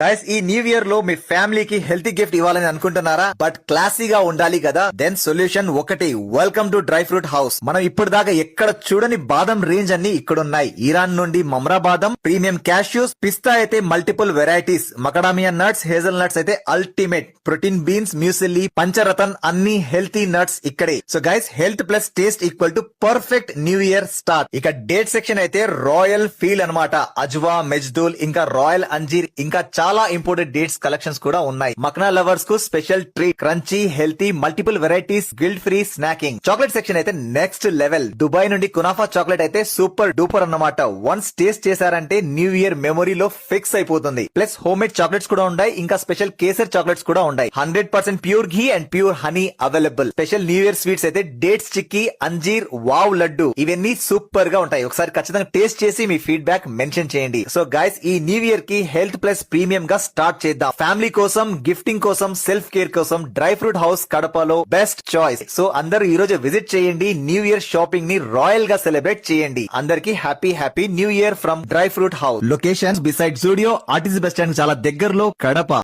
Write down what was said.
Guys ఈ new year లో మీ ఫ్యామిలీకి హెల్తీ గిఫ్ట్ ఇవ్వాలని అనుకుంటున్నారా? బట్ క్లాసీగా ఉండాలి కదా? దెన్ సొల్యూషన్ ఒకటి. Welcome to dry fruit house. మనం ఇప్పుడు దాకా ఎక్కడ చూడని బాదం రేంజ్ అన్ని ఇక్కడ ఉన్నాయి. ఇరాన్ నుండి మమ్రా బాదం, ప్రీమియం క్యాష్యూస్, పిస్తా అయితే multiple varieties, macadamia nuts, hazel nuts అయితే ultimate, protein beans, muesli, Panchratan అన్ని హెల్తీ నట్స్ ఇక్కడే. So guys health plus taste equal to perfect new year start. ఇక డేట్ సెక్షన్ అయితే రాయల్ ఫీల్ అన్నమాట. అజ్వా, మెజ్దూల్, ఇంకా రాయల్ అంజీర్, ఇంకా చాలా ఇంపోర్టెడ్ డేట్స్ కలెక్షన్స్ కూడా ఉన్నాయి. మక్నా లవర్స్ కు special treat, crunchy, healthy, multiple varieties, guilt free snacking. Chocolate section అయితే నెక్స్ట్ లెవెల్. దుబాయ్ నుండి కునాఫా చాక్లెట్ అయితే సూపర్ డూపర్ అన్నమాట. వన్స్ టేస్ట్ చేశారంటే న్యూ ఇయర్ మెమొరీలో ఫిక్స్ అయిపోతుంది. ప్లస్ హోమ్ మేడ్ చాక్లెట్స్ కూడా ఉన్నాయి, ఇంకా స్పెషల్ కేసర్ చాక్లెట్స్ కూడా ఉన్నాయి. 100% pure ghee and pure honey available. Special new year sweets అయితే డేట్స్ చిక్కీ, అంజీర్, వావ్ లడ్డు, ఇవన్నీ సూపర్ గా ఉంటాయి. ఒకసారి ఖచ్చితంగా టేస్ట్ చేసి మీ ఫీడ్బ్యాక్ మెన్షన్ చేయండి. సో గైస్ ఈ న్యూ ఇయర్ కి హెల్త్ ప్లస్ ప్రీమియం గా స్టార్ట్ చేద్దాం. ఫ్యామిలీ కోసం, గిఫ్టింగ్ కోసం, సెల్ఫ్ కేర్ కోసం డ్రై ఫ్రూట్ హౌస్ కడపలో బెస్ట్ చాయిస్. సో అందరూ ఈ రోజు విజిట్ చేయండి. న్యూ ఇయర్ షాపింగ్ ని రాయల్ గా సెలబ్రేట్ చేయండి. అందరికి happy new year from dry fruit house. Locations beside Zudio, RTC bus stand చాలా దగ్గరలో, కడప.